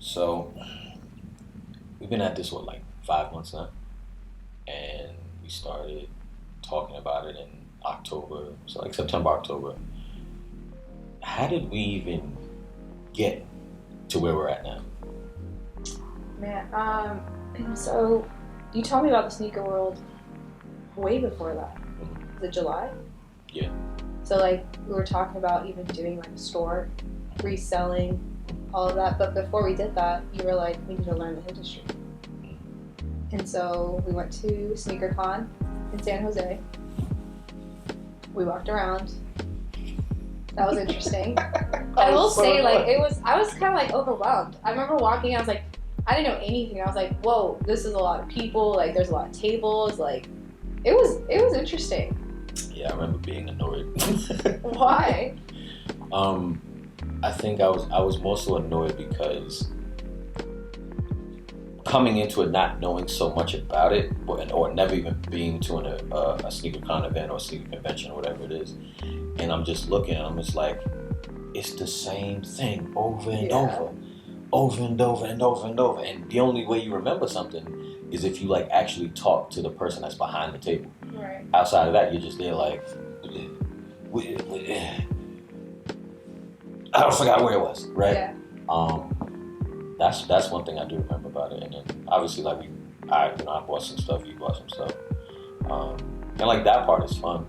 So we've been at this what like 5 months now, and we started talking about it in October, so like September, October. How did we even get to where we're at now? Man, so you told me about the sneaker world way before that. Mhm. Is it July? Yeah. So like we were talking about even doing like a store, reselling, all of that. But before we did that, you were like, we need to learn the industry. And so we went to SneakerCon in San Jose. We walked around. That was interesting. I will say, like, I was kind of like overwhelmed. I remember walking, I was like, I didn't know anything. I was like, whoa, this is a lot of people. Like, there's a lot of tables. Like, it was interesting. Yeah, I remember being annoyed. Why? I think I was more so annoyed because coming into it not knowing so much about it, or never even being to a sneaker con event or sneaker convention or whatever it is, and I'm just looking and I'm just like, it's the same thing over and over and over and over and over. And the only way you remember something is if you like actually talk to the person that's behind the table. Right. Outside of that, you're just there like, I forgot where it was, right? Yeah. That's one thing I do remember about it. And then obviously like I bought some stuff, you bought some stuff, and like that part is fun.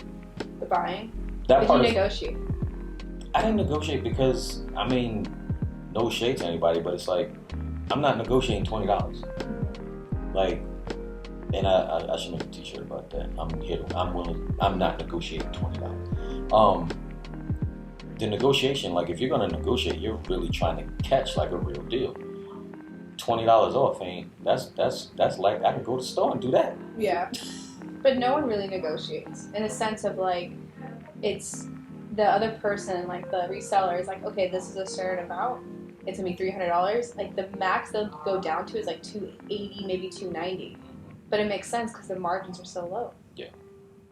The buying. That Did part you is, negotiate? I didn't negotiate because I mean, no shade to anybody, but it's like I'm not negotiating $20. Like, and I should make a T-shirt about that. I'm not negotiating $20. The negotiation, like if you're gonna negotiate, you're really trying to catch like a real deal. $20 off ain't that's like I can go to the store and do that. Yeah. But no one really negotiates in a sense of like, it's the other person, like the reseller is like, okay, this is a certain amount. It's gonna be $300. Like the max they'll go down to is like $280, maybe $290. But it makes sense because the margins are so low. Yeah.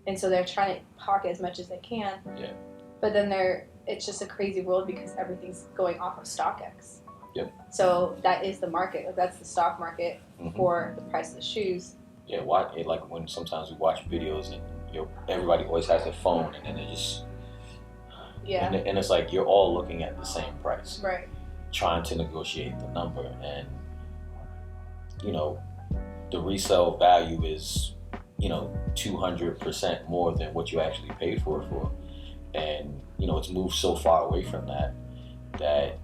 And so they're trying to pocket as much as they can. Yeah. But then it's just a crazy world because everything's going off of StockX. Yep. So that is the market. Like that's the stock market for the price of the shoes. Yeah, like when sometimes we watch videos and everybody always has their phone and then they just and it's like you're all looking at the same price, right? Trying to negotiate the number, and the resale value is 200% more than what you actually paid for it for, and it's moved so far away from that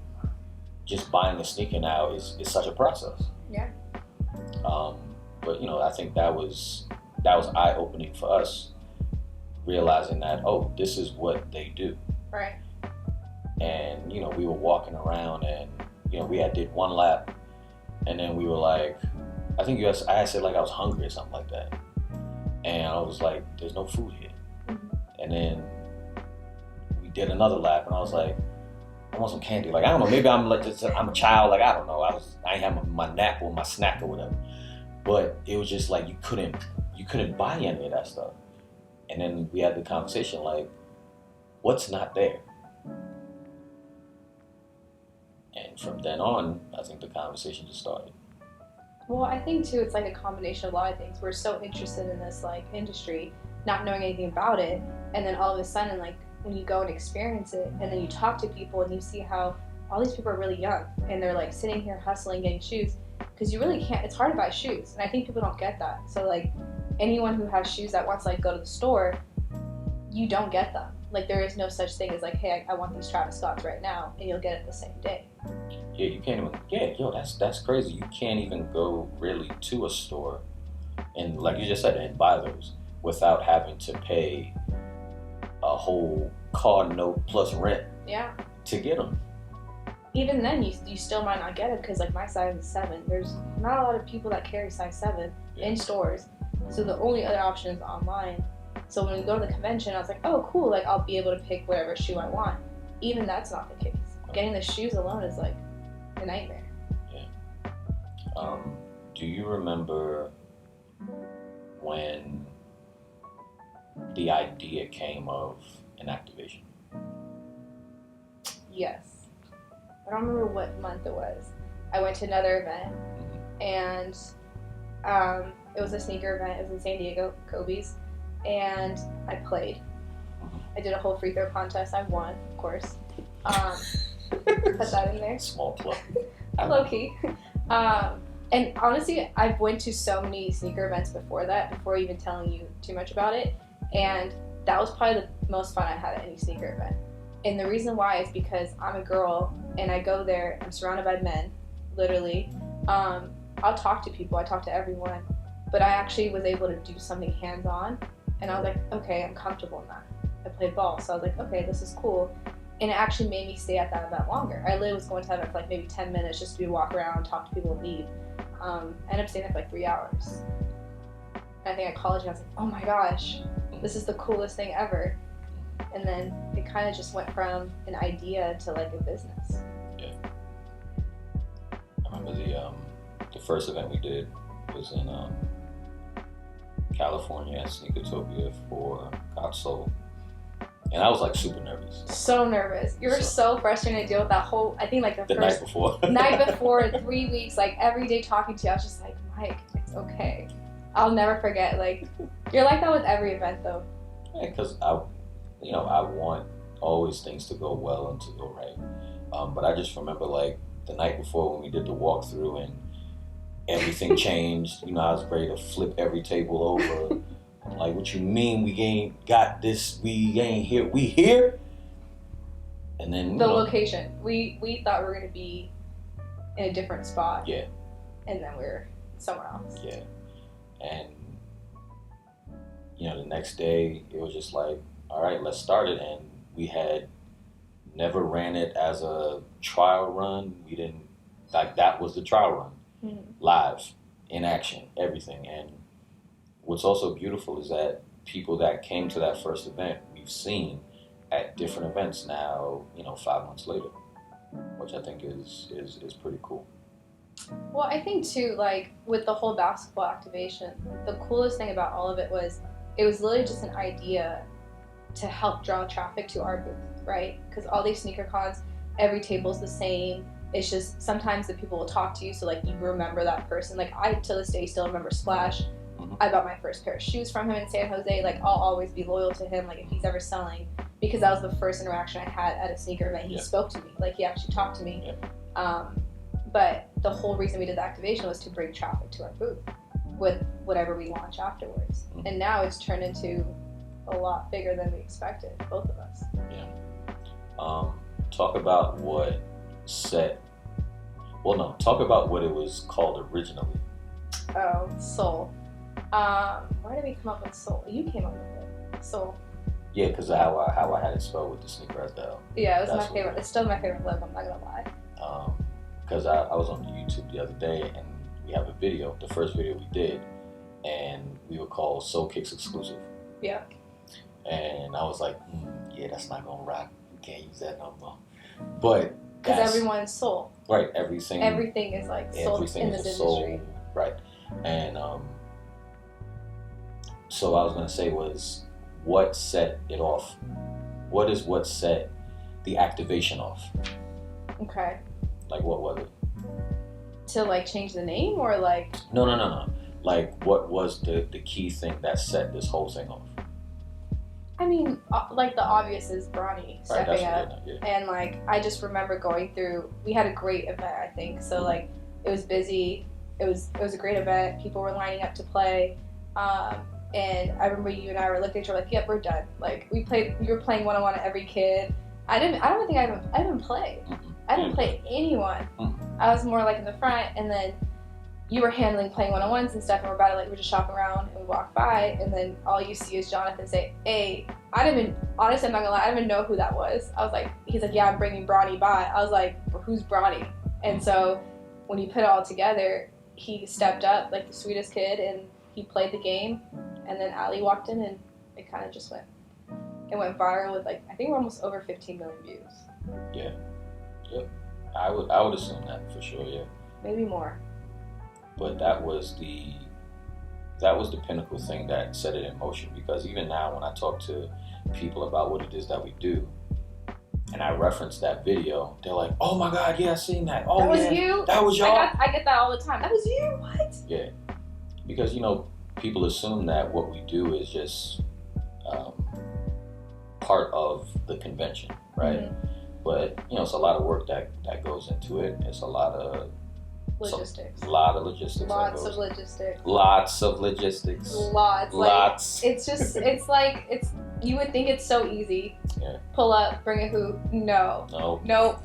just buying a sneaker now is such a process. Yeah. But I think that was eye-opening for us, realizing that this is what they do. Right. And we were walking around, and we did one lap, and then we were like, I think I had said like I was hungry or something like that, and I was like, there's no food here. And then we did another lap, and I was like, I want some candy. Like I don't know, maybe I'm a child. Like I don't know. I ain't have my nap or my snack or whatever. But it was just like you couldn't buy any of that stuff. And then we had the conversation like, what's not there? And from then on, I think the conversation just started. Well, I think too, it's like a combination of a lot of things. We're so interested in this like industry, not knowing anything about it, and then all of a sudden, like when you go and experience it, and then you talk to people and you see how all these people are really young and they're like sitting here hustling, getting shoes, because you really can't. It's hard to buy shoes, and I think people don't get that. So like anyone who has shoes that wants to like go to the store, you don't get them. Like there is no such thing as like, hey, I want these Travis Scotts right now, and you'll get it the same day. Yeah, you can't even. Yeah, that's crazy. You can't even go really to a store, and like you just said, and buy those without having to pay a whole car note plus rent. Yeah. To get them. Even then, you still might not get it because like my size is 7. There's not a lot of people that carry size 7 in stores, so the only other option is online. So when we go to the convention, I was like, oh cool, like I'll be able to pick whatever shoe I want. Even that's not the case. Getting the shoes alone is like a nightmare. Yeah. Do you remember when the idea came of an activation? Yes. I don't remember what month it was, I went to another event, and it was a sneaker event. It was in San Diego, Kobe's, and I played. I did a whole free throw contest. I won, of course. Put that in there. Small plug. Low key. And honestly, I've went to so many sneaker events before that, before even telling you too much about it. And that was probably the most fun I had at any sneaker event. And the reason why is because I'm a girl and I go there, I'm surrounded by men, literally. I'll talk to people, I talk to everyone, but I actually was able to do something hands-on. And I was like, okay, I'm comfortable in that. I played ball, so I was like, okay, this is cool. And it actually made me stay at that event longer. I literally was going to that event for like maybe 10 minutes just to walk around, talk to people, and leave. I ended up staying there for like 3 hours. And I think at college I was like, oh my gosh, this is the coolest thing ever. And then it kind of just went from an idea to like a business. Yeah. I remember the first event we did was in California at Sneakertopia for God Soul. And I was like super nervous. So nervous. You were so frustrated to deal with that whole, I think like the first night before 3 weeks, like every day talking to you, I was just like, Mike, it's okay. I'll never forget. Like, you're like that with every event though. Yeah, because I want always things to go well and to go right. But I just remember like the night before when we did the walkthrough and everything changed. You know, I was ready to flip every table over. I'm like, what you mean we ain't got this? We ain't here. We here? And then the location. We thought we were gonna be in a different spot. Yeah. And then we were somewhere else. Yeah. And the next day it was just like, all right, let's start it. And we had never ran it as a trial run. We didn't, like, that was the trial run. Live, in action, everything. And what's also beautiful is that people that came to that first event, we've seen at different events now, 5 months later, which I think is pretty cool. Well, I think too, like with the whole basketball activation, the coolest thing about all of it was literally just an idea to help draw traffic to our booth, right? Because all these sneaker cons, every table's the same. It's just sometimes the people will talk to you, so like you remember that person. Like I to this day still remember Splash. I bought my first pair of shoes from him in San Jose. Like I'll always be loyal to him. Like if he's ever selling, because that was the first interaction I had at a sneaker event. He spoke to me. Like he actually talked to me. But the whole reason we did the activation was to bring traffic to our booth with whatever we launch afterwards. And now it's turned into a lot bigger than we expected, both of us. Yeah. Talk about what talk about what it was called originally. Oh, Soul. Why did we come up with Soul? You came up with it. Soul. Yeah, because how I had it spelled with the sneaker at the L. Yeah, it was my favorite. It's still my favorite logo, I'm not gonna lie. Because I was on YouTube the other day and we have a video, the first video we did, and we were called Soul Kicks Exclusive. Yeah. And I was like, yeah, that's not gonna rock. We can't use that no more. But because everyone's soul. Right, everything is like soul in this industry. Soul, right. And so I was gonna say was what set it off? What set the activation off? Okay. Like what was it? To like change the name or like? No. Like what was the key thing that set this whole thing off? I mean, like the obvious is Bronny stepping up, and like I just remember going through. We had a great event, I think. So like it was busy. It was a great event. People were lining up to play, and I remember you and I were looking at each other like, "Yep, we're done." Like we played. You were playing one-on-one at every kid. I don't think I even played. I didn't play anyone. I was more like in the front, and then you were handling playing one-on-ones and stuff, and we're about to like, we're just shopping around, and we walk by, and then all you see is Jonathan say, "Hey," honestly, I'm not gonna lie, I didn't even know who that was. I was like, he's like, "Yeah, I'm bringing Bronny by." I was like, "Who's Bronny?" And so when you put it all together, he stepped up like the sweetest kid, and he played the game, and then Ali walked in, and it kind of just went viral with like, I think we're almost over 15 million views. Yeah. Yep. I would assume that for sure, yeah. Maybe more. But that was the pinnacle thing that set it in motion, because even now when I talk to people about what it is that we do, and I referenced that video, they're like, "Oh my God, yeah, I seen that. Oh, that was yeah, you. that was y'all." I get that all the time. That was you. What? Yeah, because people assume that what we do is just part of the convention, right? Mm-hmm. But it's a lot of work that goes into it. It's a lot of logistics. Lots of logistics. Lots of logistics. Lots. Like, it's like you would think it's so easy. Yeah. Pull up, bring a hoop. No. Nope.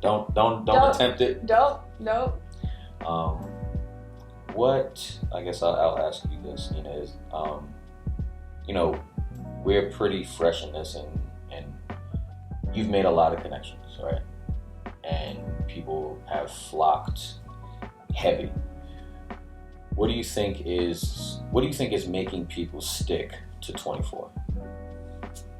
Don't attempt it. Nope. What I guess I'll ask you this, is we're pretty fresh in this, and you've made a lot of connections, right? And people have flocked heavy. What do you think is making people stick to 24?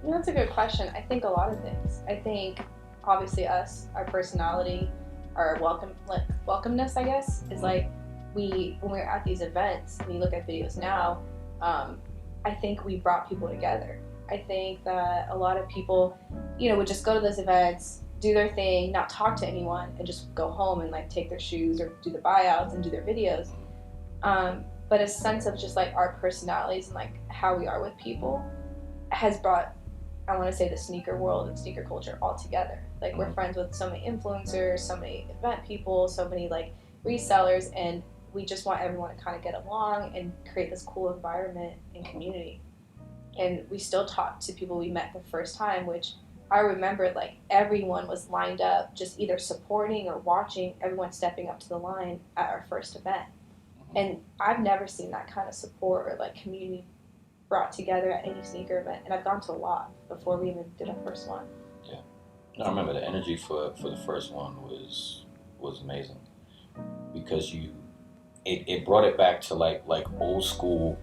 That's a good question. I think a lot of things. I think obviously us, our personality, our welcomeness, I guess, is like when we're at these events and you look at videos now, I think we brought people together. I think that a lot of people, would just go to those events, do their thing, not talk to anyone, and just go home and like take their shoes or do the buyouts and do their videos. But a sense of just like our personalities and like how we are with people has brought, I want to say, the sneaker world and sneaker culture all together. Like we're friends with so many influencers, so many event people, so many like resellers, and we just want everyone to kind of get along and create this cool environment and community. And we still talk to people we met the first time, which I remember like everyone was lined up, just either supporting or watching, everyone stepping up to the line at our first event. And I've never seen that kind of support or like community brought together at any sneaker event. And I've gone to a lot before we even did our first one. Yeah. No, I remember the energy for the first one was amazing, because it brought it back to like old school.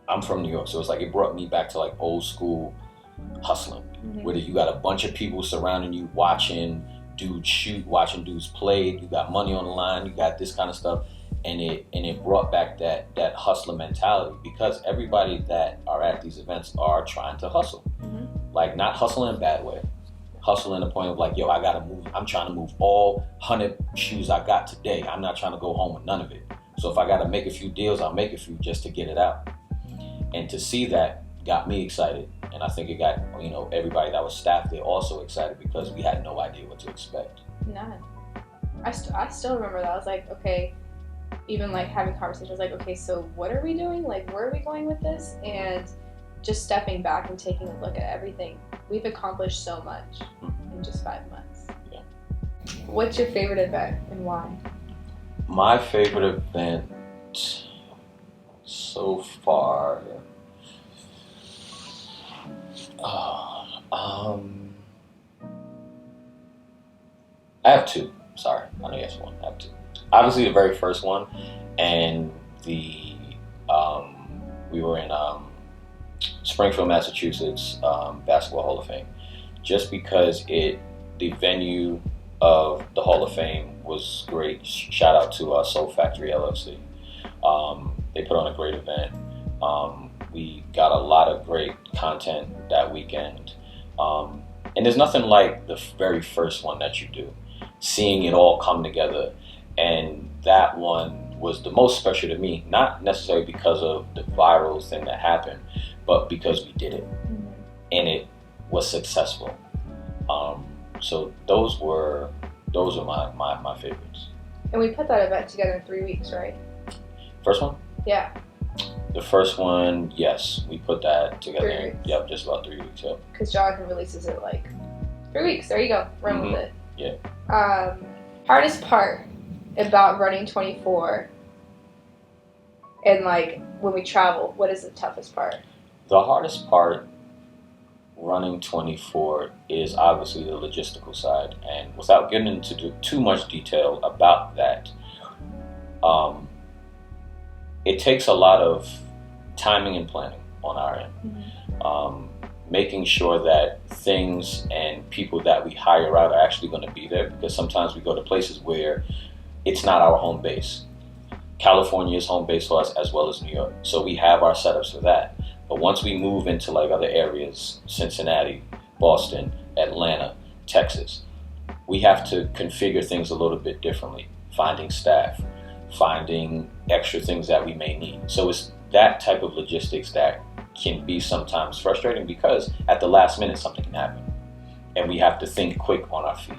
I'm from New York, so it's like it brought me back to like old school hustling, where you got a bunch of people surrounding you, watching dudes shoot, watching dudes play. You got money on the line, you got this kind of stuff, and it brought back that hustler mentality, because everybody that are at these events are trying to hustle, like not hustle in a bad way, hustle in the point of like, yo, I gotta move. I'm trying to move all 100 shoes I got today. I'm not trying to go home with none of it. So if I gotta make a few deals, I'll make a few just to get it out. And to see that got me excited, and I think it got everybody that was staffed there also excited, because we had no idea what to expect. None. I still remember that. I was like, okay, even like having conversations like, okay, so what are we doing? Like, where are we going with this? And just stepping back and taking a look at everything. We've accomplished so much in just 5 months. Yeah. What's your favorite event and why? My favorite event so far, I have two. Sorry, I know you asked one. I have two. Obviously, the very first one, and we were in Springfield, Massachusetts, Basketball Hall of Fame, just because the venue of the Hall of Fame was great. Shout out to Soul Factory LLC. They put on a great event. We got a lot of great content that weekend. And there's nothing like the very first one that you do. Seeing it all come together. And that one was the most special to me, not necessarily because of the viral thing that happened, but because we did it. And it was successful. So those are my favorites. And we put that event together in 3 weeks, right? First one? Yeah. The first one, yes, we put that together. 3 weeks. Yep, just about 3 weeks. Yep. Because Jonathan releases it like 3 weeks. There you go. Run with it. Yeah. Hardest part about running 24, and like when we travel, what is the toughest part? The hardest part running 24 is obviously the logistical side, and without getting into too much detail about that, it takes a lot of timing and planning on our end. Making sure that things and people that we hire out are actually going to be there, because sometimes we go to places where it's not our home base. California is home base for us, as well as New York. So we have our setups for that. But once we move into like other areas, Cincinnati, Boston, Atlanta, Texas. We have to configure things a little bit differently, finding staff, finding extra things that we may need. So it's that type of logistics that can be sometimes frustrating because at the last minute something can happen and we have to think quick on our feet.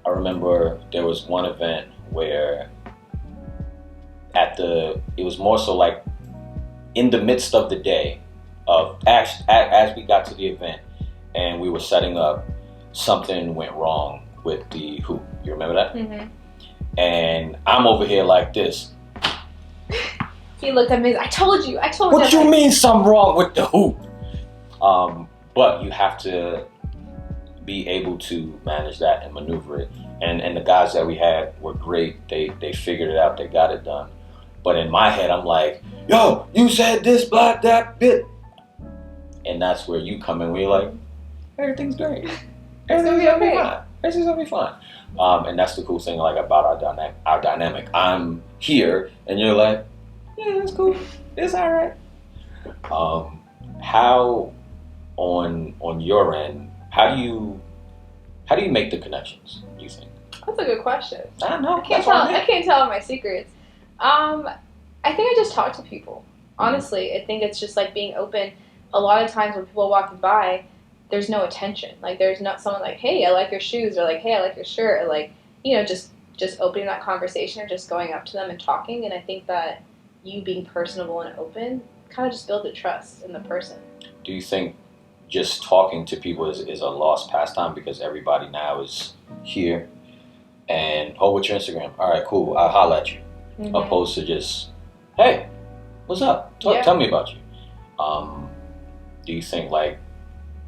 I remember there was one event where it was more so like in the midst of the day of as we got to the event and we were setting up, something went wrong with the hoop. You remember that? Mm-hmm. And I'm over here like this. He looked at me. I told you. What you mean something wrong with the hoop? But you have to be able to manage that and maneuver it. And the guys that we had were great. They figured it out. They got it done. But in my head, I'm like, yo, you said this, blah, that, bit. And that's where you come in where you're like, everything's great. Everything's gonna be fine. Everything's gonna be fine. And that's the cool thing like about our dynamic. I'm here and you're like, yeah, that's cool. It's all right. How on your end, how do you make the connections, you think? That's a good question. I know. I can't tell my secrets. I think I just talk to people. Honestly, I think it's just like being open. A lot of times when people are walking by, there's no attention. Like there's not someone like, hey, I like your shoes, or like, hey, I like your shirt, or like, just opening that conversation or just going up to them and talking. And I think that you being personable and open kind of just build the trust in the person. Do you think just talking to people is a lost pastime because everybody now is here and, oh, what's your Instagram? All right, cool, I'll holler at you. Mm-hmm. Opposed to just, hey, what's up? Tell me about you. Do you think like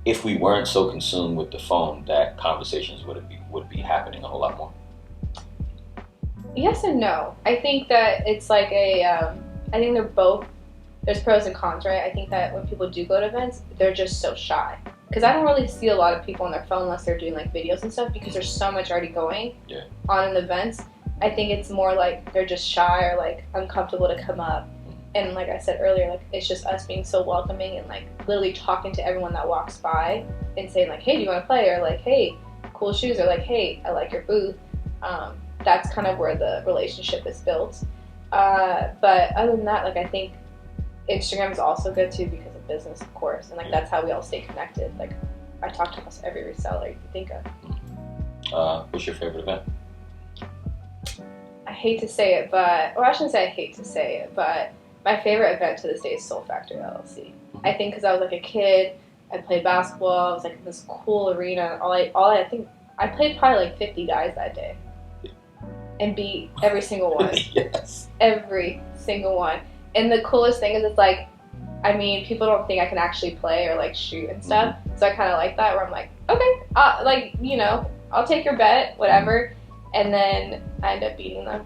if we weren't so consumed with the phone that conversations would be happening a whole lot more? Yes and no. I think that it's like I think they're both, there's pros and cons, right? I think that when people do go to events, they're just so shy. Because I don't really see a lot of people on their phone unless they're doing like videos and stuff because there's so much already going on in the events. I think it's more like they're just shy or like uncomfortable to come up. And like I said earlier, like it's just us being so welcoming and like literally talking to everyone that walks by and saying like, hey, do you want to play? Or like, hey, cool shoes. Or like, hey, I like your booth. That's kind of where the relationship is built. But other than that, like I think Instagram is also good too because of business, of course. And like that's how we all stay connected. Like I talk to almost every reseller you can think of. What's your favorite event? I hate to say it, but I shouldn't say I hate to say it, but my favorite event to this day is Soul Factory LLC. I think because I was like a kid, I played basketball. I was like in this cool arena. I think I played probably like 50 guys that day, and beat every single one. Yes. Every single one. And the coolest thing is, it's like, I mean, people don't think I can actually play or like shoot and stuff. Mm-hmm. So I kind of like that, where I'm like, okay, I'll take your bet, whatever. And then I end up beating them.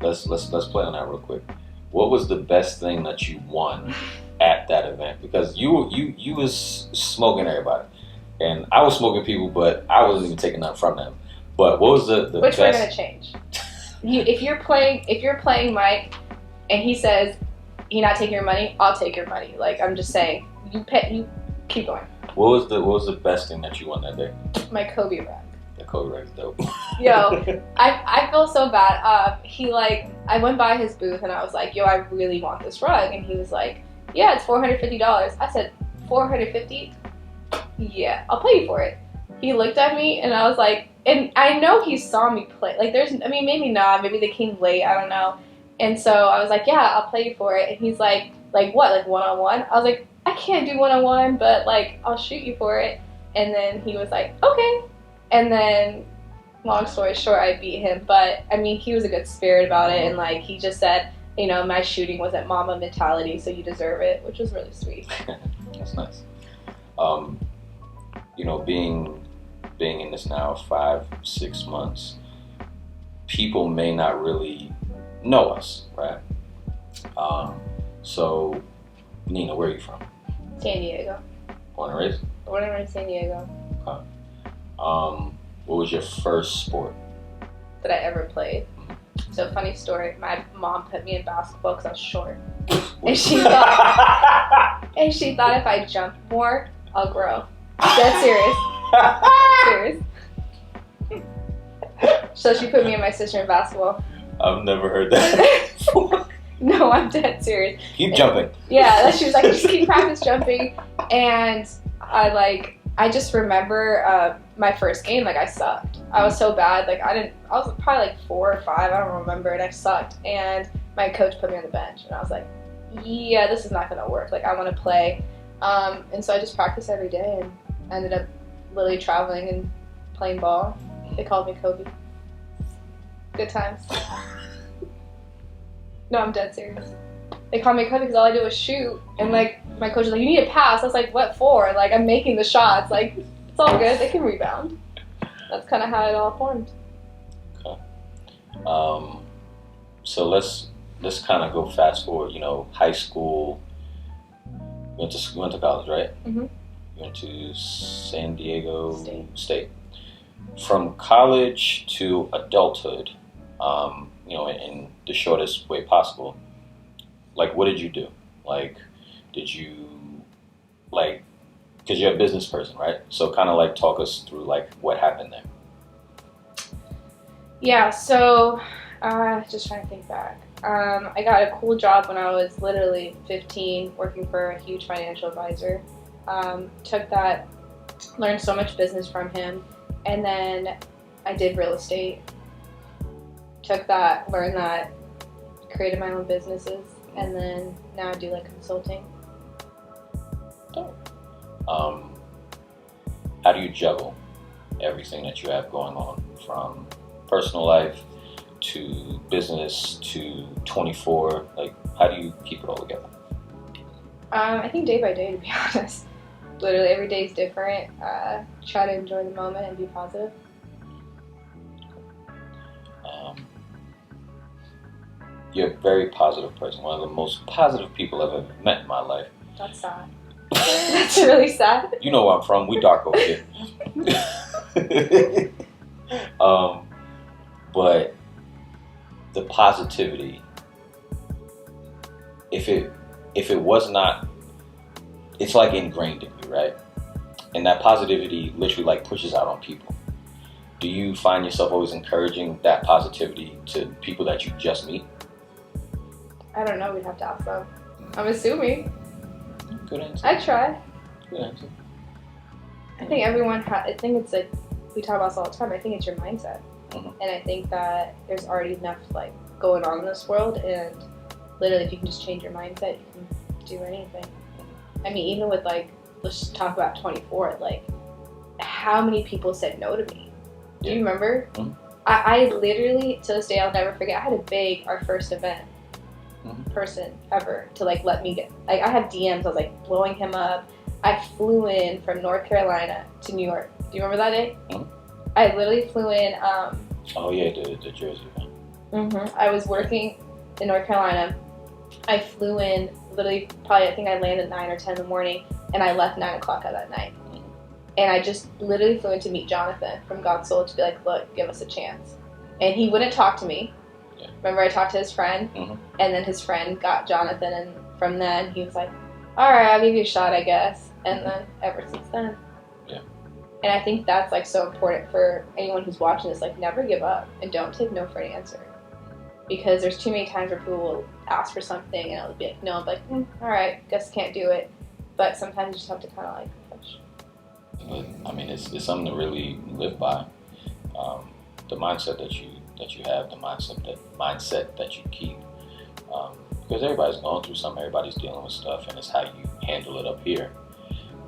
Let's play on that real quick. What was the best thing that you won at that event? Because you was smoking everybody, and I was smoking people, but I wasn't even taking nothing from them. But what was the which best? we're gonna change. If you're playing Mike, and he says he's not taking your money, I'll take your money. Like I'm just saying, you keep going. What was the best thing that you won that day? My Kobe rag. The Kobe rag's dope. Yo, I feel so bad. I went by his booth and I was like, yo, I really want this rug. And he was like, yeah, it's $450. I said, $450? Yeah, I'll pay you for it. He looked at me and I was like, and I know he saw me play. Like maybe not, maybe they came late, I don't know. And so I was like, yeah, I'll pay you for it. And he's like what, like one-on-one? I was like, I can't do one-on-one, but like, I'll shoot you for it. And then he was like, okay. And then, long story short, I beat him. But, I mean, he was a good spirit about it. And, like, he just said, my shooting wasn't mama mentality, so you deserve it, which was really sweet. That's nice. Being in this now 5-6 months, people may not really know us, right? So, Nina, where are you from? San Diego. Born and raised? Born and raised San Diego. Okay. What was your first sport that I ever played? So funny story. My mom put me in basketball because I was short, and she thought And she thought if I jump more, I'll grow. Dead serious. Serious. So she put me and my sister in basketball. I've never heard that before. No, I'm dead serious. Keep jumping. Yeah, she was like, just keep practice jumping. And I just remember my first game, like I sucked. I was so bad, I was probably like 4 or 5, I don't remember, and I sucked. And my coach put me on the bench, and I was like, yeah, this is not gonna work. Like, I want to play. And so I just practiced every day, and ended up literally traveling and playing ball. They called me Kobe. Good times. No, I'm dead serious. They called me Kobe because all I did was shoot, and like my coach was like, "You need a pass." I was like, "What for?" Like, I'm making the shots. Like, it's all good. They can rebound. That's kind of how it all formed. Okay. So let's kind of go fast forward. You know, high school. You went to college, right? Mm-hmm. You went to San Diego State. From college to adulthood, you know, in the shortest way possible. Like, what did you do? Like, did you, like, because you're a business person, right? So kind of like talk us through like what happened there. Yeah, so just trying to think back. I got a cool job when I was literally 15, working for a huge financial advisor. Took that, learned so much business from him, and then I did real estate. Took that, learned that, created my own businesses, and then now I do like consulting. How do you juggle everything that you have going on, from personal life to business to 24? Like, how do you keep it all together? I think day by day, to be honest. Literally every day is different. Try to enjoy the moment and be positive. You're a very positive person. One of the most positive people I've ever met in my life. That's sad. That's really sad. You know where I'm from. We dark over here. But the positivity, if it was not, it's like ingrained in you, right? And that positivity literally like pushes out on people. Do you find yourself always encouraging that positivity to people that you just meet? I don't know. We'd have to ask them. I'm assuming. Good answer. I try. Good answer. I think everyone. I think it's like we talk about this all the time. I think it's your mindset, and I think that there's already enough like going on in this world, and literally, if you can just change your mindset, you can do anything. I mean, even with like, let's just talk about 24. Like, how many people said no to me? Do you remember? Mm-hmm. I literally, to this day, I'll never forget. I had to beg our first event person ever to like let me get. Like, I have DMs. I was like blowing him up. I flew in from North Carolina to New York. Do you remember that day? Mm-hmm. I literally flew in. Oh yeah, the Jersey one. I was working in North Carolina. I flew in literally probably. I think I landed at 9 or 10 in the morning, and I left 9 o'clock at that night. And I just literally flew in to meet Jonathan from God's Soul to be like, look, give us a chance. And he wouldn't talk to me. Yeah. Remember, I talked to his friend, and then his friend got Jonathan, and from then he was like, all right, I'll give you a shot, I guess. And then ever since then. Yeah. And I think that's like so important for anyone who's watching this. Like, never give up and don't take no for an answer. Because there's too many times where people will ask for something and I'll be like, no, I'm like, all right, guess can't do it. But sometimes you just have to kind of like push. But, I mean, it's something to really live by. The mindset that you have, the mindset that you keep. Because everybody's going through something, everybody's dealing with stuff, and it's how you handle it up here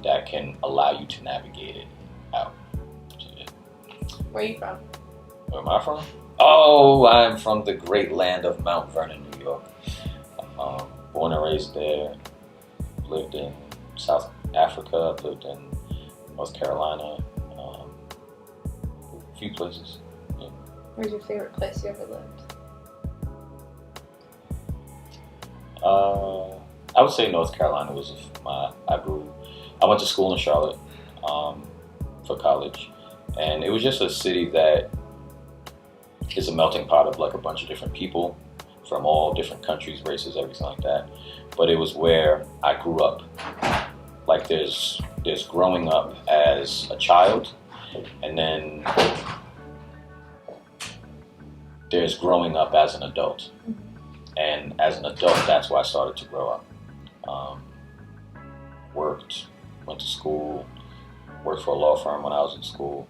that can allow you to navigate it out. Where are you from? Where am I from? Oh, I'm from the great land of Mount Vernon, New York. Born and raised there. Lived in South Africa. Lived in North Carolina. A few places. Yeah. Where's your favorite place you ever lived? I would say North Carolina was I went to school in Charlotte for college, and it was just a city that is a melting pot of like a bunch of different people from all different countries, races, everything like that. But it was where I grew up. Like there's growing up as a child, and then there's growing up as an adult. And as an adult, that's where I started to grow up. Worked, went to school, worked for a law firm when I was in school.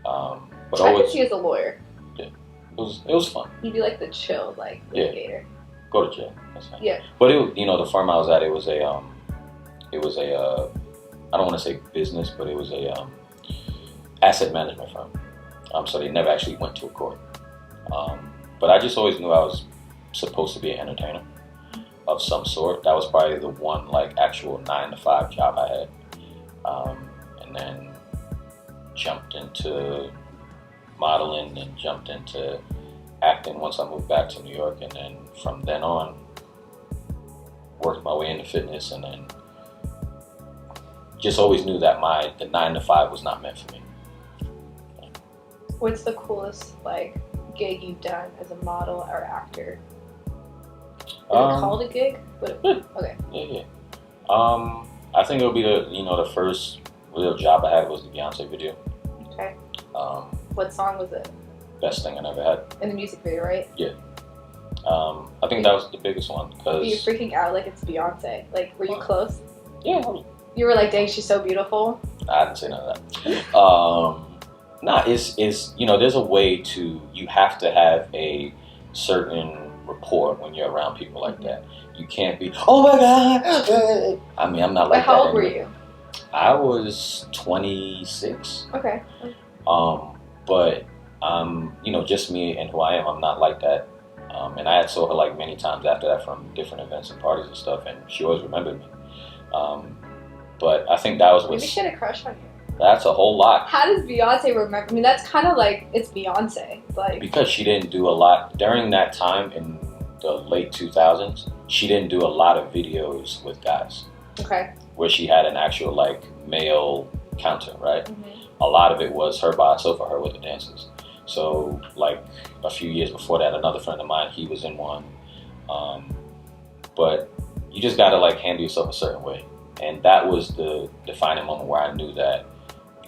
But I always, could see you as a lawyer. yeah, it was fun. You'd be like the chill, like litigator. Go to jail. That's fine. Yeah. But it, the firm I was at, it was a I don't want to say business, but it was a asset management firm. So they never actually went to a court. But I just always knew I was supposed to be an entertainer of some sort. That was probably the one like actual 9-to-5 job I had. And then jumped into modeling and jumped into acting once I moved back to New York, and then from then on worked my way into fitness, and then just always knew that the 9-to-5 was not meant for me. What's the coolest like gig you've done as a model or actor? Is it called a gig? Okay. Yeah. I think it'll be the first real job I had was the Beyonce video. Okay. What song was it? Best thing I never had. In the music video, right? Yeah. I think that was the biggest one because you're freaking out like it's Beyonce. Like, were you close? Yeah. You were like, dang, she's so beautiful. I didn't say none of that. It's there's a way to, you have to have a certain rapport when you're around people like that. You can't be, oh my God. I mean, I'm not like that. How old were you? I was 26. Okay. But just me and who I am, I'm not like that. And I had saw her like many times after that from different events and parties and stuff, and she always remembered me. But I think that was what. Maybe she had a crush on you. That's a whole lot. How does Beyonce remember? I mean, that's kind of like, it's Beyonce. Like, because she didn't do a lot during that time in the late 2000s. She didn't do a lot of videos with guys. Okay. Where she had an actual like male counter, right? Mm-hmm. A lot of it was her by herself or her with the dancers. So like a few years before that, another friend of mine, he was in one. But you just gotta like handle yourself a certain way. And that was the defining moment where I knew that,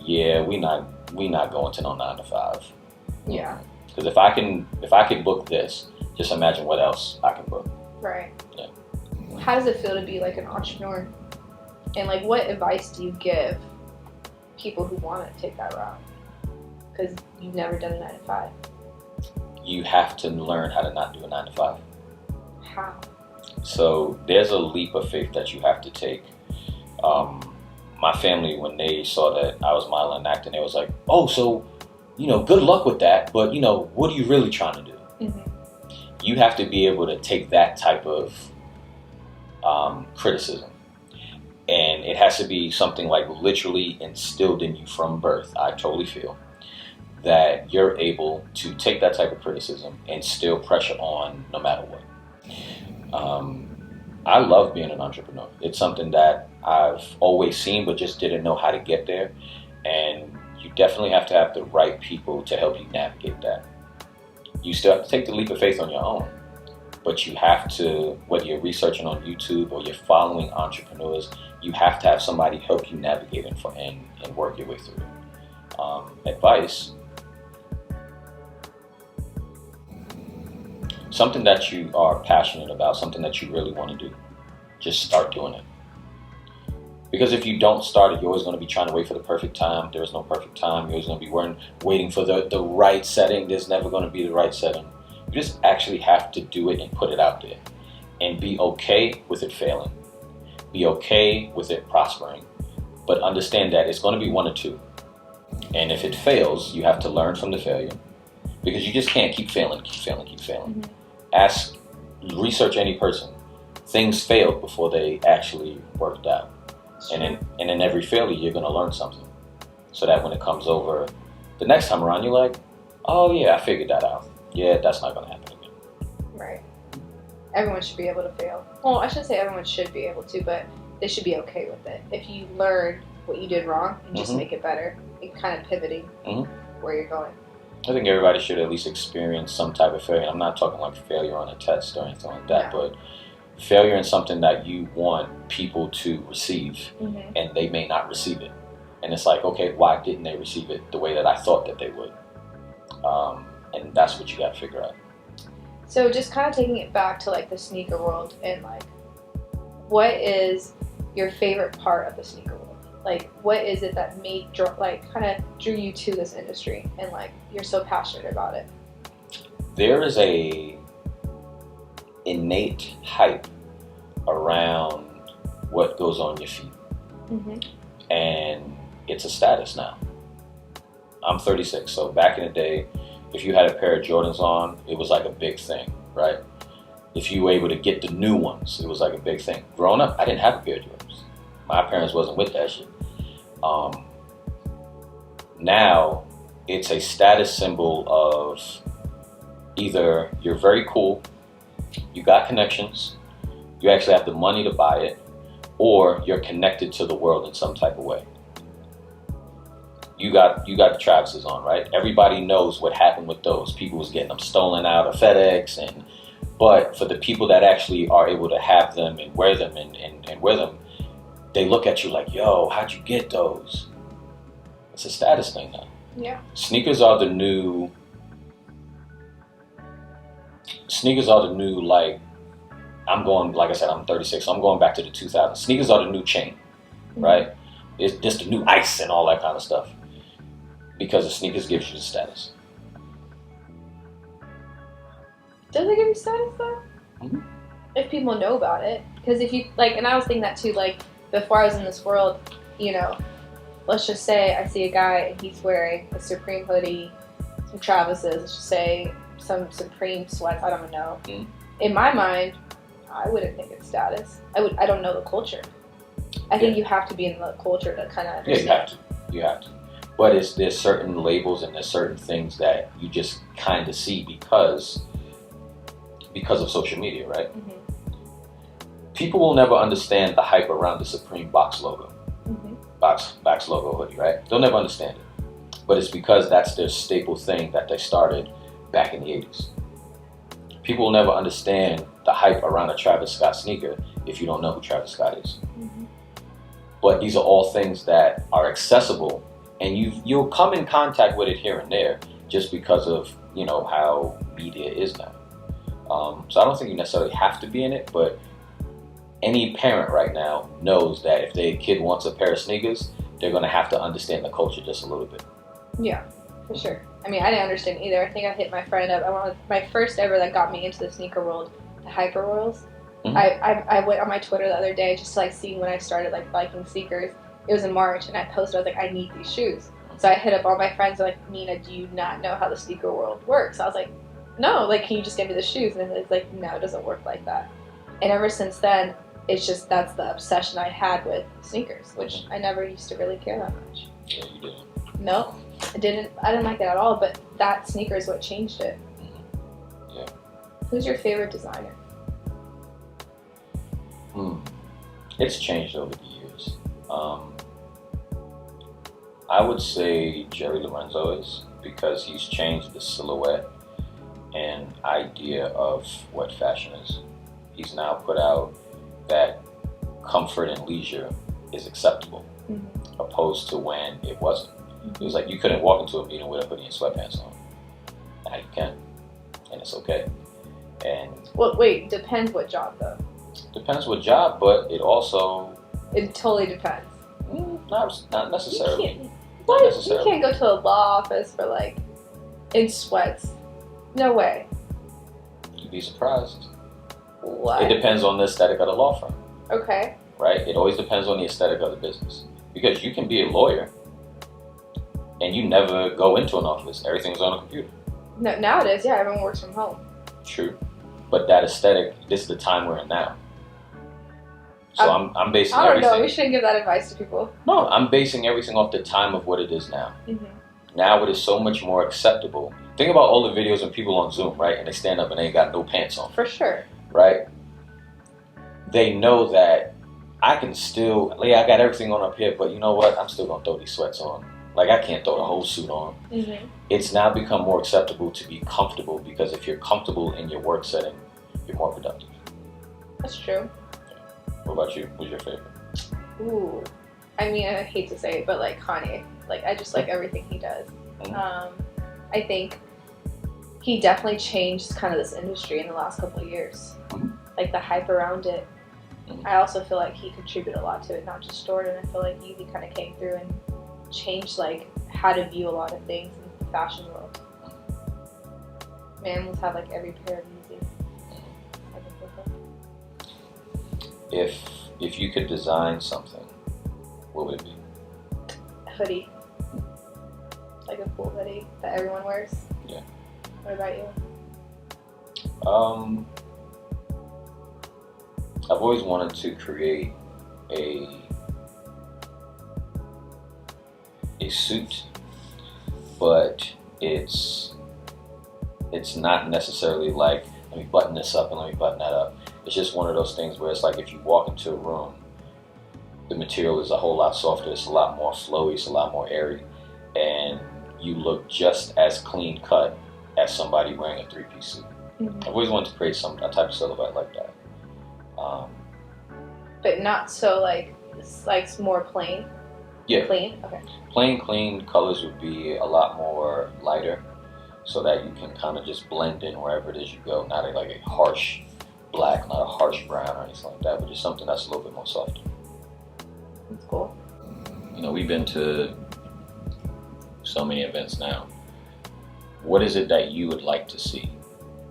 yeah, we not going to no 9-to-5. Yeah. Because if I could book this, just imagine what else I can book. Right. Yeah. How does it feel to be like an entrepreneur? And like, what advice do you give people who want to take that route? Because you've never done a 9-to-5. You have to learn how to not do a 9-to-5. How? So there's a leap of faith that you have to take. My family, when they saw that I was modeling and acting, they was like, oh, so, good luck with that, but, what are you really trying to do? Mm-hmm. You have to be able to take that type of criticism. And it has to be something like literally instilled in you from birth, I totally feel, that you're able to take that type of criticism and still pressure on no matter what. I love being an entrepreneur. It's something that I've always seen, but just didn't know how to get there. And you definitely have to have the right people to help you navigate that. You still have to take the leap of faith on your own, but you have to, whether you're researching on YouTube or you're following entrepreneurs, you have to have somebody help you navigate and work your way through it. Advice. Something that you are passionate about, something that you really want to do, just start doing it. Because if you don't start it, you're always going to be trying to wait for the perfect time. There is no perfect time. You're always going to be waiting for the right setting. There's never going to be the right setting. You just actually have to do it and put it out there. And be okay with it failing. Be okay with it prospering. But understand that it's going to be one or two. And if it fails, you have to learn from the failure. Because you just can't keep failing. Mm-hmm. Research any person. Things failed before they actually worked out. Sure. And in every failure, you're going to learn something. So that when it comes over the next time around, you're like, oh yeah, I figured that out. Yeah, that's not going to happen again. Right. Everyone should be able to fail. Well, I shouldn't say everyone should be able to, but they should be okay with it. If you learn what you did wrong and just make it better, and kind of pivoting where you're going. I think everybody should at least experience some type of failure. I'm not talking like failure on a test or anything like that, but failure in something that you want people to receive, and they may not receive it. And it's like, okay, why didn't they receive it the way that I thought that they would? And that's what you got to figure out. So just kind of taking it back to like the sneaker world, and like, what is your favorite part of the sneaker world? Like, what is it that kind of drew you to this industry, and like you're so passionate about it? There is a innate hype around what goes on your feet, and it's a status now. I'm 36, so back in the day, if you had a pair of Jordans on, it was like a big thing, right? If you were able to get the new ones, it was like a big thing. Growing up, I didn't have a pair of Jordans. My parents wasn't with that shit. Now, it's a status symbol of either you're very cool, you got connections, you actually have the money to buy it, or you're connected to the world in some type of way. You got the Travises on, right? Everybody knows what happened with those. People was getting them stolen out of FedEx, but for the people that actually are able to have them and wear them and wear them, they look at you like, yo, how'd you get those? It's a status thing now. Yeah. Sneakers are the new, like, like I said, I'm 36, so I'm going back to the 2000s. Sneakers are the new chain, right? It's just the new ice and all that kind of stuff. Because the sneakers gives you the status. Does it give you status though? If people know about it. Because if you, like, and I was thinking that too, like, before I was in this world, you know, let's just say I see a guy and he's wearing a Supreme hoodie, some Travis's, let's just say some Supreme sweats, I don't know. In my mind, I wouldn't think it's status. I don't know the culture. I think you have to be in the culture to kind of understand. Yeah, you have to. But there's certain labels and there's certain things that you just kind of see because of social media, right? People will never understand the hype around the Supreme box logo, box logo hoodie, right? They'll never understand it. But it's because that's their staple thing that they started back in the 80s. People will never understand the hype around a Travis Scott sneaker if you don't know who Travis Scott is. But these are all things that are accessible, and you'll come in contact with it here and there just because of, you know, how media is now. So I don't think you necessarily have to be in it, but any parent right now knows that if their kid wants a pair of sneakers, they're going to have to understand the culture just a little bit. Yeah, for sure. I mean, I didn't understand either. I think I hit my friend up. I went with my first ever that got me into the sneaker world, the Hyper Royals. I went on my Twitter the other day just to like see when I started like liking sneakers. It was in March, and I posted, I was like, I need these shoes. So I hit up all my friends, like, Nina, do you not know how the sneaker world works? I was like, no, like, can you just give me the shoes? And it's like, no, it doesn't work like that. And ever since then, it's just, that's the obsession I had with sneakers, which I never used to really care that much. Yeah, you did. No, I didn't like it at all, but that sneaker is what changed it. Yeah. Who's your favorite designer? It's changed over the years. I would say Jerry Lorenzo is, because he's changed the silhouette and idea of what fashion is. He's now put out that comfort and leisure is acceptable, opposed to when it wasn't. It was like you couldn't walk into a meeting with a hoodie and sweatpants on. Now you can, and it's okay. And well, wait, depends what job though. Depends what job, but it also... It totally depends. Not necessarily. You can't go to a law office for like, in sweats. No way. You'd be surprised. What? It depends on the aesthetic of the law firm. Okay. Right? It always depends on the aesthetic of the business. Because you can be a lawyer and you never go into an office. Everything's on a computer. No, nowadays, yeah, everyone works from home. True. But that aesthetic, this is the time we're in now. So I'm basing everything... I don't know, we shouldn't give that advice to people. No, I'm basing everything off the time of what it is now. Now it is so much more acceptable. Think about all the videos of people on Zoom, right? And they stand up and they ain't got no pants on. For sure. Right? They know that I can still... I got everything on up here, but you know what? I'm still going to throw these sweats on. Like, I can't throw the whole suit on. Mm-hmm. It's now become more acceptable to be comfortable, because if you're comfortable in your work setting, you're more productive. That's true. What about you? Who's your favorite? Ooh. I mean, I hate to say it, but like Kanye. Like, I just like everything he does. Mm-hmm. I think he definitely changed kind of this industry in the last couple of years. Mm-hmm. Like the hype around it. Mm-hmm. I also feel like he contributed a lot to it, not just Jordan. I feel like Yeezy kind of came through and changed like how to view a lot of things in the fashion world. Man, let's have like every pair of Yeezy. If you could design something, what would it be? A hoodie. Like a cool hoodie that everyone wears. Yeah. What about you? I've always wanted to create a suit, but it's not necessarily like, let me button this up and let me button that up. It's just one of those things where it's like, if you walk into a room, the material is a whole lot softer, it's a lot more flowy, it's a lot more airy, and you look just as clean cut as somebody wearing a three-piece suit. Mm-hmm. I've always wanted to create a type of silhouette like that. But not so like, it's like more plain? Yeah. Clean? Okay. Plain, clean colors would be a lot more lighter, so that you can kind of just blend in wherever it is you go. Not like a harsh black, not a harsh brown or anything like that, but just something that's a little bit more soft. That's cool. You know, we've been to so many events now. What is it that you would like to see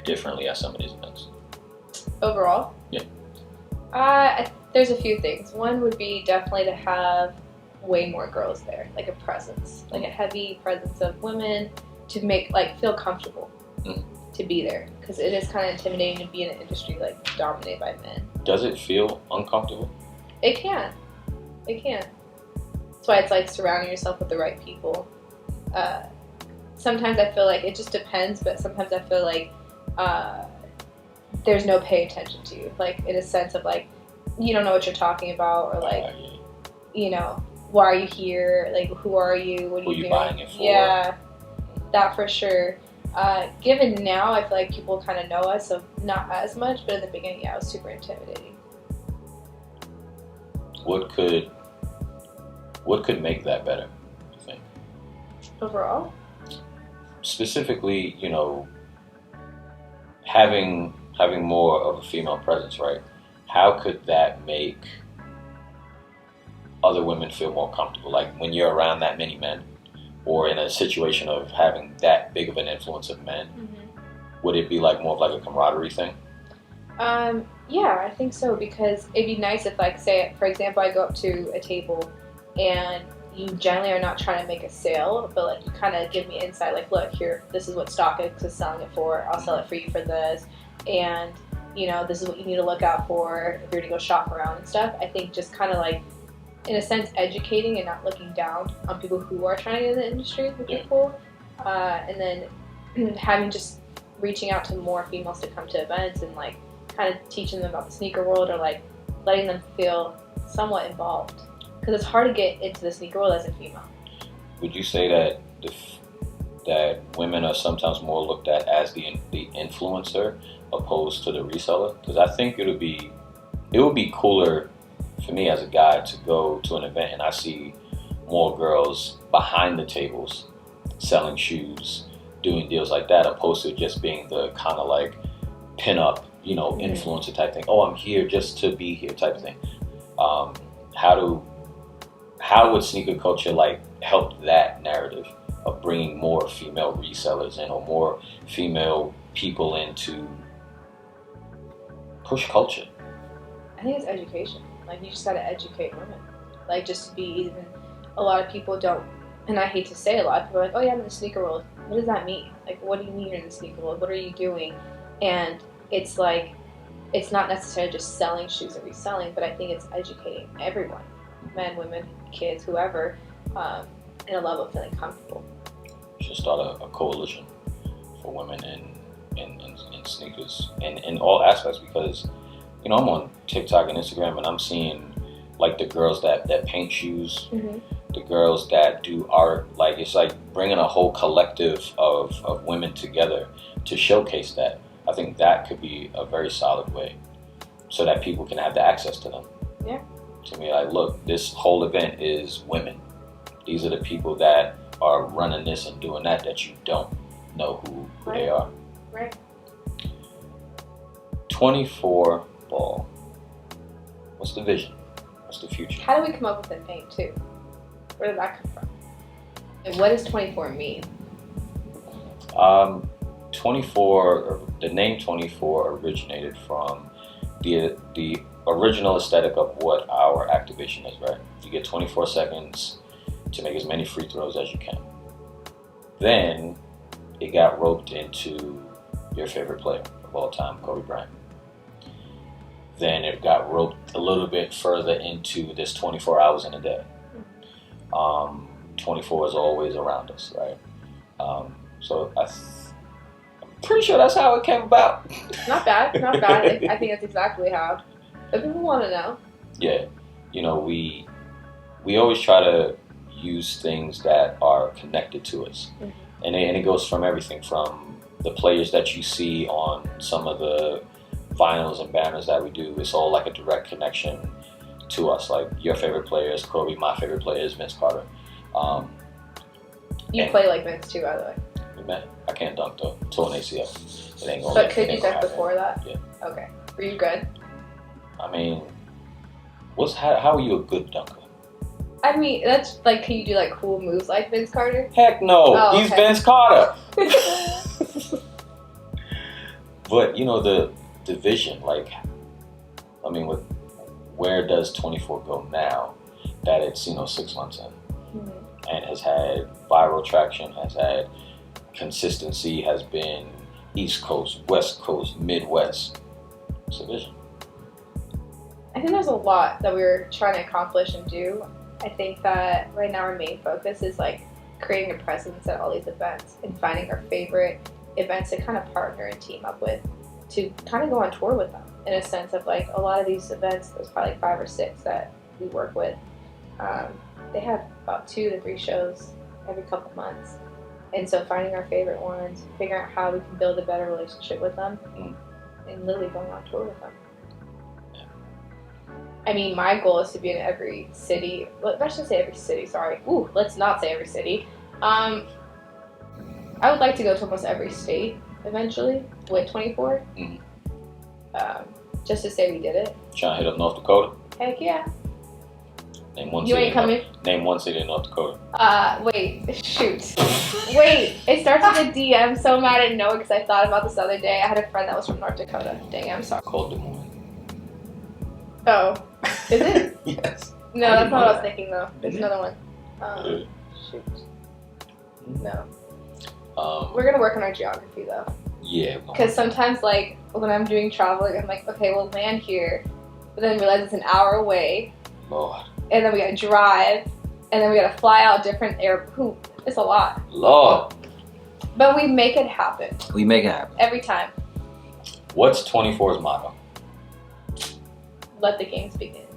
differently at some of these events? Overall? Yeah. There's a few things. One would be definitely to have way more girls there, like a presence, like a heavy presence of women to make, like, feel comfortable to be there, because it is kind of intimidating to be in an industry like dominated by men. Does it feel uncomfortable? It can. That's why it's like surrounding yourself with the right people. Sometimes I feel like it just depends, but sometimes I feel like there's no pay attention to you, like in a sense of like, you don't know what you're talking about, or like, you know, why are you here? Like, who are you? What are you doing? Buying it for? Yeah, that for sure. Given now, I feel like people kind of know us, so not as much, but in the beginning, yeah, it was super intimidating. What could make that better, you think? Overall? Specifically, you know, having more of a female presence, right? How could that make other women feel more comfortable? Like, when you're around that many men, or in a situation of having that big of an influence of men, would it be like more of like a camaraderie thing? Yeah, I think so, because it'd be nice if, like, say, for example, I go up to a table and you generally are not trying to make a sale, but like you kind of give me insight, like, look, here, this is what StockX is selling it for, I'll sell it for you for this, and you know, this is what you need to look out for if you're to go shop around and stuff. I think just kind of like, in a sense, educating and not looking down on people who are trying to get in the industry would be cool. And then reaching out to more females to come to events and like kind of teaching them about the sneaker world, or like letting them feel somewhat involved, because it's hard to get into the sneaker world as a female. Would you say that that women are sometimes more looked at as the influencer opposed to the reseller? Because I think it would be cooler for me as a guy to go to an event and I see more girls behind the tables selling shoes, doing deals like that, opposed to just being the kind of like pin-up, you know, influencer type thing. Oh, I'm here just to be here type of thing. How would sneaker culture like help that narrative of bringing more female resellers in, or more female people in to push culture? I think it's education. Like, you just gotta educate women. Like, just to be even, a lot of people don't, and I hate to say, a lot of people are like, oh yeah, I'm in the sneaker world. What does that mean? Like, what do you mean you're in the sneaker world? What are you doing? And it's like, it's not necessarily just selling shoes or reselling, but I think it's educating everyone, men, women, kids, whoever, in a level of feeling comfortable. You should start a coalition for women in sneakers in all aspects, because, you know, I'm on TikTok and Instagram and I'm seeing like the girls that paint shoes, the girls that do art. Like, it's like bringing a whole collective of women together to showcase that. I think that could be a very solid way so that people can have the access to them. Yeah. To me, like, look, this whole event is women. These are the people that are running this and doing that you don't know who they are. Right. 24Ball. What's the vision? What's the future? How do we come up with a name too? Where did that come from? And what does 24 mean? 24, the name 24 originated from the original aesthetic of what our activation is, right? You get 24 seconds to make as many free throws as you can. Then it got roped into your favorite player of all time, Kobe Bryant. Then it got roped a little bit further into this 24 hours in a day. 24 is always around us, right? So I'm pretty sure that's how it came about. Not bad, not bad. I think that's exactly how. If people want to know. Yeah, you know, we always try to use things that are connected to us, and it goes from everything from the players that you see on some of the vinyls and banners that we do. It's all like a direct connection to us. Like, your favorite player is Kobe, my favorite player is Vince Carter. You play like Vince too, by the way. Man, I can't dunk though. Torn ACL. It ain't gonna. But could you dunk before that? Yeah. Okay. Were you good? I mean, how are you a good dunker? I mean, that's like, can you do like cool moves like Vince Carter? Heck no, oh, he's okay. Vince Carter. But you know, the vision, like, I mean, where does 24 go now that it's, 6 months in, and has had viral traction, has had consistency, has been East Coast, West Coast, Midwest. It's a vision. I think there's a lot that we're trying to accomplish and do. I think that right now our main focus is like creating a presence at all these events and finding our favorite events to kind of partner and team up with, to kind of go on tour with them, in a sense of like, a lot of these events, there's probably like 5 or 6 that we work with. They have about 2 to 3 shows every couple months. And so finding our favorite ones, figuring out how we can build a better relationship with them, and literally going on tour with them. I mean, my goal is to be in every city. Well, let's just say every city, sorry. Ooh, let's not say every city. I would like to go to almost every state eventually with 24. Just to say we did it. Trying to hit up North Dakota? Heck yeah. Name one you city ain't coming? Name one city in North Dakota. Wait, shoot. Wait, it starts with a D. I'm so mad I didn't know it because I thought about this the other day. I had a friend that was from North Dakota. Dang it, I'm sorry. Called Des Moines. Oh, is it? Yes. No, that's not what I was thinking though. There's another one. Shoot. No. We're gonna work on our geography though. Yeah. Because sometimes, like, when I'm doing traveling, I'm like, okay, we'll land here, but then realize it's an hour away. Lord. And then we gotta drive, and then we gotta fly out different it's a lot. Lord. But we make it happen. We make it happen. Every time. What's 24's motto? Let the games begin.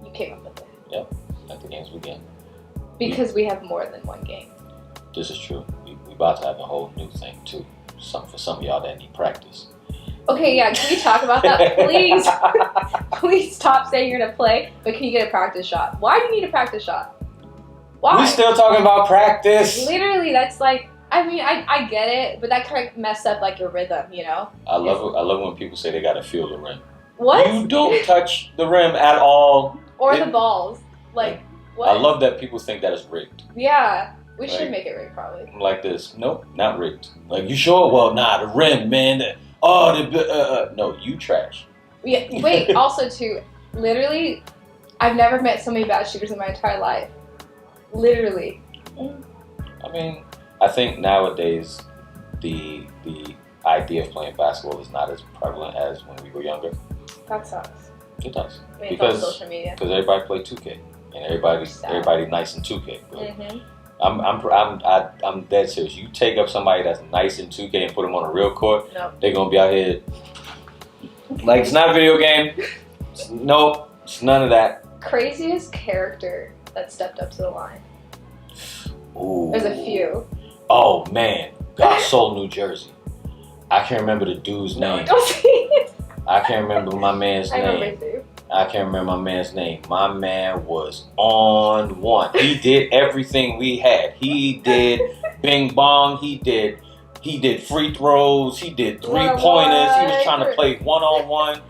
You came up with it. Yep. Let the games begin. Because we have more than one game. This is true. We about to have a whole new thing too. For some of y'all that need practice. Okay, yeah, can we talk about that, please? Please stop saying you're gonna play, but can you get a practice shot? Why do you need a practice shot? Why? We still talking about practice. Literally, that's like, I mean, I get it, but that kind of messed up like your rhythm, I love when people say they gotta feel the rim. What? You don't touch the rim at all. Or the balls. Like, what? I love that people think that it's rigged. Yeah. We should make it rigged, probably. I'm like this. Nope, not rigged. Like, you sure? Well, nah, the rim, man. No, you trash. Yeah. Wait, also, too, literally, I've never met so many bad shooters in my entire life. Literally. I mean, I think nowadays the idea of playing basketball is not as prevalent as when we were younger. That sucks. It does. I mean, because it's on social media. Because everybody play 2K, and everybody nice in 2K. Mm-hmm. I'm dead serious. You take up somebody that's nice in 2K and put them on a real court, they're gonna be out here like, it's not a video game. Nope, it's none of that. Craziest character that stepped up to the line? Ooh. There's a few. Oh man, God, Seoul, New Jersey. I can't remember the dude's name. Don't say it. I can't remember my man's I name. remember too. I can't remember my man's name. My man was on one. He did everything we had. He did bing bong. He did free throws. He did 3-pointers. He was trying to play 1-on-1.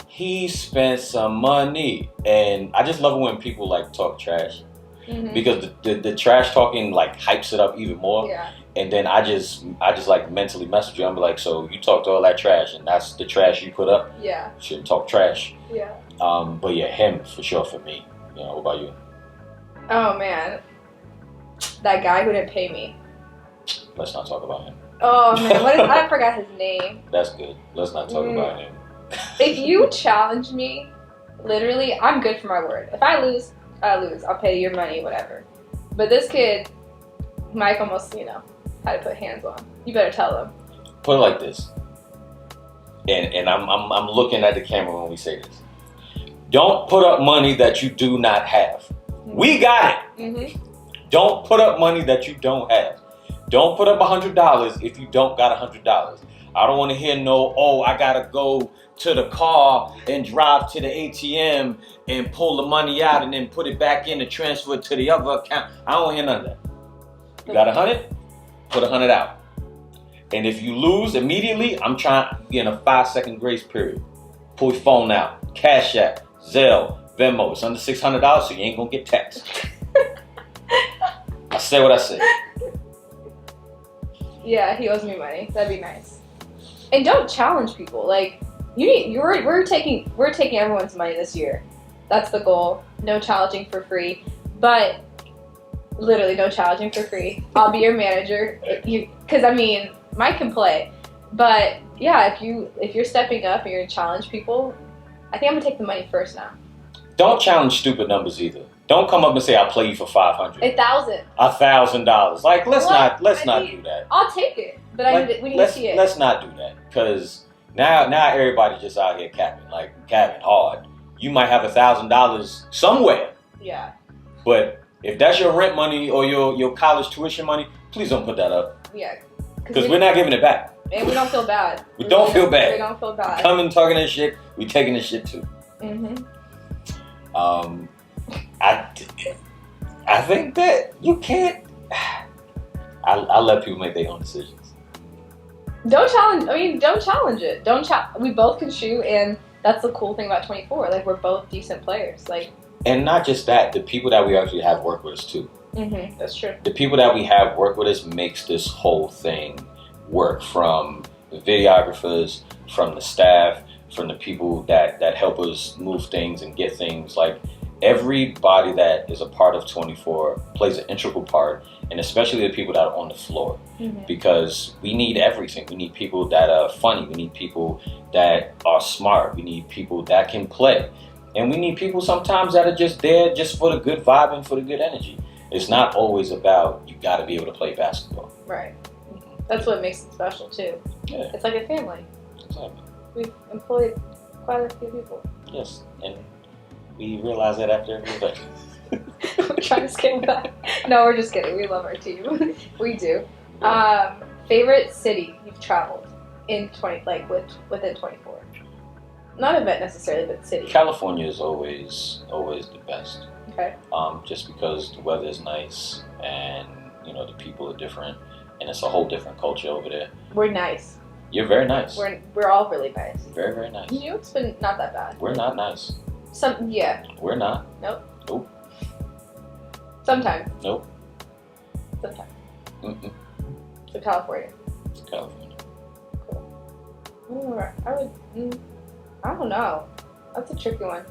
He spent some money, and I just love it when people like talk trash, because the trash talking like hypes it up even more. Yeah. And then I just like mentally message you. I'm like, so you talked all that trash, and that's the trash you put up? Yeah. You shouldn't talk trash. Yeah. But yeah, him for sure for me. You know, what about you? Oh man, that guy who didn't pay me. Let's not talk about him. Oh man, I forgot his name. That's good. Let's not talk about him. If you challenge me, literally, I'm good for my word. If I lose, I lose. I'll pay your money, whatever. But this kid, Mike almost, had to put hands on. You better tell him. Put it like this. And I'm looking at the camera when we say this. Don't put up money that you do not have. We got it. Don't put up money that you don't have. Don't put up $100 if you don't got $100. I don't want to hear I gotta go to the car and drive to the ATM and pull the money out and then put it back in and transfer it to the other account. I don't want to hear none of that. You got 100? Put 100 out. And if you lose immediately, I'm trying in a 5-second grace period. Pull your phone out. Cash App, Zelle, Venmo. It's under $600, so you ain't gonna get text. I said what I said. Yeah, he owes me money. That'd be nice. And don't challenge people. Like we're taking everyone's money this year. That's the goal. No challenging for free. But literally no challenging for free. I'll be your manager. Because Mike can play. But yeah, if you're stepping up and you're gonna challenge people, I think I'm gonna take the money first now. Don't challenge stupid numbers either. Don't come up and say I'll play you for $500. $1,000. $1,000. Like let's not do that. I'll take it, but we need to see it. Let's not do that, because now everybody's just out here capping hard. You might have $1,000 somewhere. Yeah. But if that's your rent money or your college tuition money, please don't put that up. Yeah. Because we're not giving it back. And we don't feel bad. We don't feel bad. We don't feel bad. Coming talking this shit, we taking this shit too. I think that you can't. I'll let people make their own decisions. Don't challenge it. We both can shoot, and that's the cool thing about 24. Like, we're both decent players. Like, and not just that, the people that we actually have work with us too. That's true. The people that we have work with us makes this whole thing work, from the videographers, from the staff, from the people that help us move things and get things. Like, everybody that is a part of 24 plays an integral part, and especially the people that are on the floor, because we need everything. We need people that are funny. We need people that are smart. We need people that can play. And we need people sometimes that are just there just for the good vibe and for the good energy. It's not always about you got to be able to play basketball. Right. That's what makes it special too. Yeah. It's like a family. Exactly. We've employed quite a few people. Yes, and we realize that after every day. We're trying to scale back. No, we're just kidding. We love our team. We do. Favorite city you've traveled in within 24? Not event necessarily, but city. California is always the best. Okay. Just because the weather is nice, and the people are different, and it's a whole different culture over there. We're nice. You're very nice. We're all really nice. Very, very nice. New York's been not that bad. We're not nice. Yeah. We're not. Nope. Nope. Sometimes. Nope. Sometimes. Mm-mm. So California. California. Cool. I don't know. That's a tricky one.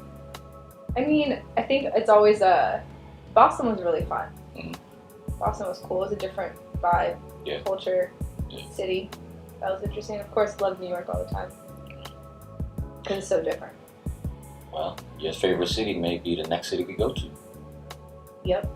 I think it's always Boston was really fun. Boston was cool. It was a different vibe, culture, city. That was interesting. Of course, love New York all the time because it's so different. Well, your favorite city may be the next city we go to. Yep.